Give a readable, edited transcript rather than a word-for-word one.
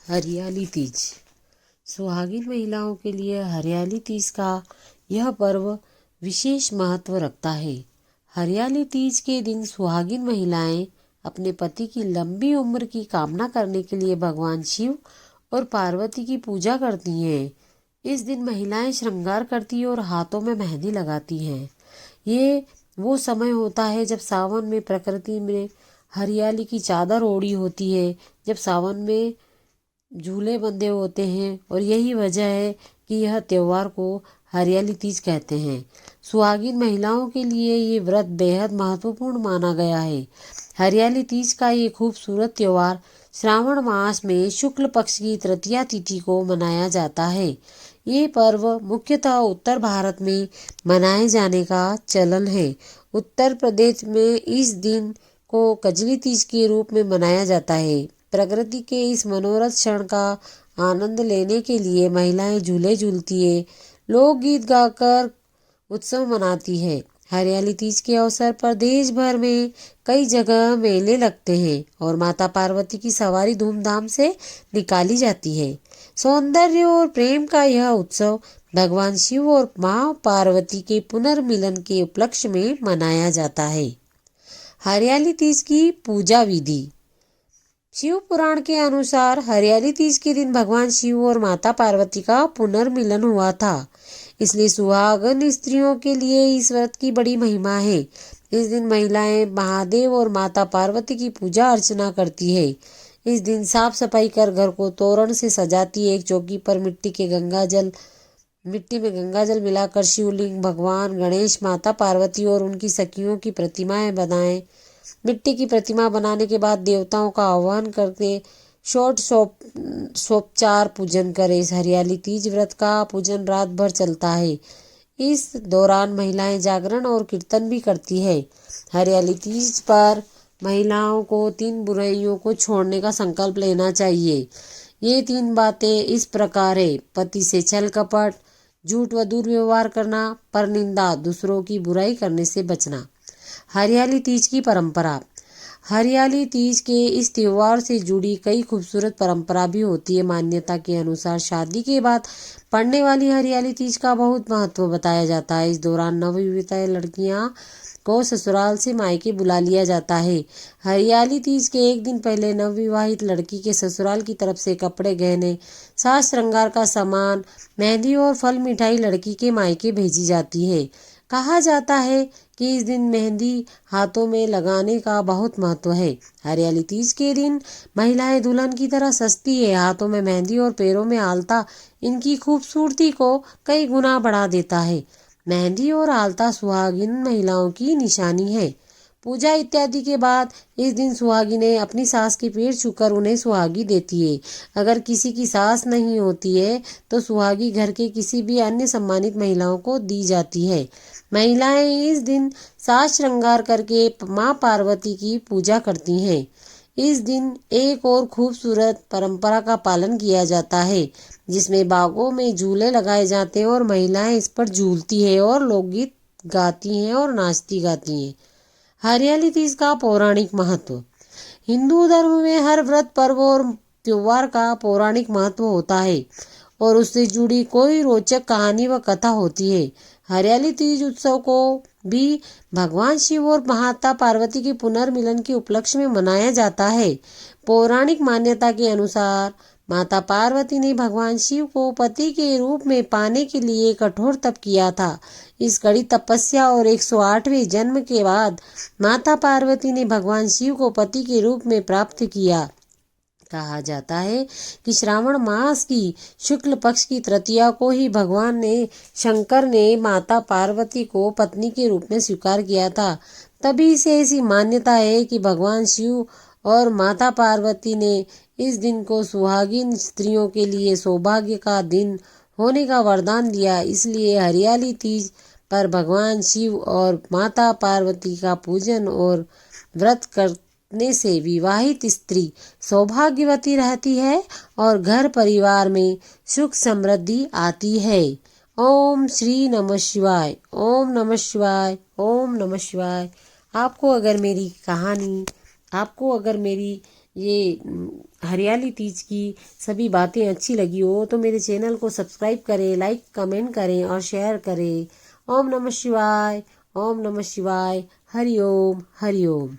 हरियाली तीज। सुहागिन महिलाओं के लिए हरियाली तीज का यह पर्व विशेष महत्व रखता है। हरियाली तीज के दिन सुहागिन महिलाएं अपने पति की लंबी उम्र की कामना करने के लिए भगवान शिव और पार्वती की पूजा करती हैं। इस दिन महिलाएं श्रृंगार करती और हाथों में मेहंदी लगाती हैं। ये वो समय होता है जब सावन में प्रकृति में हरियाली की चादर ओढ़ी होती है, जब सावन में झूले बंधे होते हैं और यही वजह है कि यह त्योहार को हरियाली तीज कहते हैं। सुहागिन महिलाओं के लिए ये व्रत बेहद महत्वपूर्ण माना गया है। हरियाली तीज का ये खूबसूरत त्योहार श्रावण मास में शुक्ल पक्ष की तृतीया तिथि को मनाया जाता है। ये पर्व मुख्यतः उत्तर भारत में मनाए जाने का चलन है। उत्तर प्रदेश में इस दिन को कजली तीज के रूप में मनाया जाता है। प्रकृति के इस मनोरथ क्षण का आनंद लेने के लिए महिलाएं झूले झूलती है, लोकगीत गाकर उत्सव मनाती है। हरियाली तीज के अवसर पर देश भर में कई जगह मेले लगते हैं और माता पार्वती की सवारी धूमधाम से निकाली जाती है। सौंदर्य और प्रेम का यह उत्सव भगवान शिव और मां पार्वती के पुनर्मिलन के उपलक्ष्य में मनाया जाता है। हरियाली तीज की पूजा विधि। शिव पुराण के अनुसार हरियाली तीज के दिन भगवान शिव और माता पार्वती का पुनर्मिलन हुआ था, इसलिए सुहागन स्त्रियों के लिए इस व्रत की बड़ी महिमा है। इस दिन महिलाएं महादेव और माता पार्वती की पूजा अर्चना करती है। इस दिन साफ सफाई कर घर को तोरण से सजाती है। एक चौकी पर मिट्टी में गंगा जल मिलाकर शिवलिंग, भगवान गणेश, माता पार्वती और उनकी सखियों की प्रतिमाएं बनाएं। मिट्टी की प्रतिमा बनाने के बाद देवताओं का आह्वान करके षोडशोपचार पूजन करें। इस हरियाली तीज व्रत का पूजन रात भर चलता है। इस दौरान महिलाएं जागरण और कीर्तन भी करती है। हरियाली तीज पर महिलाओं को 3 बुराइयों को छोड़ने का संकल्प लेना चाहिए। ये 3 बातें इस प्रकार है: पति से छल कपट, झूठ व दुर्व्यवहार करना, परनिंदा, दूसरों की बुराई करने से बचना। हरियाली तीज की परंपरा। हरियाली तीज के इस त्योहार से जुड़ी कई खूबसूरत परंपरा भी होती है। मान्यता के अनुसार शादी के बाद पड़ने वाली हरियाली तीज का बहुत महत्व बताया जाता है। इस दौरान नवविवाहिता लड़कियां को ससुराल से मायके बुला लिया जाता है। हरियाली तीज के एक दिन पहले नवविवाहित लड़की के ससुराल की तरफ से कपड़े, गहने, साज श्रृंगार का सामान, मेहंदी और फल मिठाई लड़की के मायके भेजी जाती है। कहा जाता है कि इस दिन मेहंदी हाथों में लगाने का बहुत महत्व है। हरियाली तीज के दिन महिलाएं दुल्हन की तरह सजती है। हाथों में मेहंदी और पैरों में आलता इनकी खूबसूरती को कई गुना बढ़ा देता है। मेहंदी और आलता सुहागिन महिलाओं की निशानी है। पूजा इत्यादि के बाद इस दिन सुहागिनें अपनी सास के पैर छूकर उन्हें सुहागी देती है। अगर किसी की सास नहीं होती है तो सुहागी घर के किसी भी अन्य सम्मानित महिलाओं को दी जाती है। महिलाएं इस दिन साज श्रृंगार करके मां पार्वती की पूजा करती हैं। इस दिन एक और खूबसूरत परंपरा का पालन किया जाता है, जिसमें बागों में झूले लगाए जाते हैं और महिलाएं इस पर झूलती है और लोकगीत गाती हैं और नाचती गाती हैं। हरियाली तीज का पौराणिक महत्व। हिंदू धर्म में हर व्रत, पर्व और त्योहार का पौराणिक महत्व होता है और उससे जुड़ी कोई रोचक कहानी व कथा होती है। हरियाली तीज उत्सव को भी भगवान शिव और माता पार्वती के पुनर्मिलन के उपलक्ष्य में मनाया जाता है। पौराणिक मान्यता के अनुसार माता पार्वती ने भगवान शिव को पति के रूप में पाने के लिए कठोर तप किया था। इस कड़ी तपस्या और 108वें जन्म के बाद माता पार्वती ने भगवान शिव को पति के रूप में प्राप्त किया। कहा जाता है कि श्रावण मास की शुक्ल पक्ष की तृतीया को ही भगवान शंकर ने माता पार्वती को पत्नी के रूप में स्वीकार किया था। तभी से ऐसी मान्यता है कि भगवान शिव और माता पार्वती ने इस दिन को सुहागिन स्त्रियों के लिए सौभाग्य का दिन होने का वरदान दिया। इसलिए हरियाली तीज पर भगवान शिव और माता पार्वती का पूजन और व्रत करने से विवाहित स्त्री सौभाग्यवती रहती है और घर परिवार में सुख समृद्धि आती है। ओम श्री नमः शिवाय। ओम नमः शिवाय। ओम नमः शिवाय। आपको अगर मेरी ये हरियाली तीज की सभी बातें अच्छी लगी हो तो मेरे चैनल को सब्सक्राइब करें, लाइक कमेंट करें और शेयर करें। ओम नमः शिवाय, ओम नमः शिवाय, हरि ओम, हरि ओम।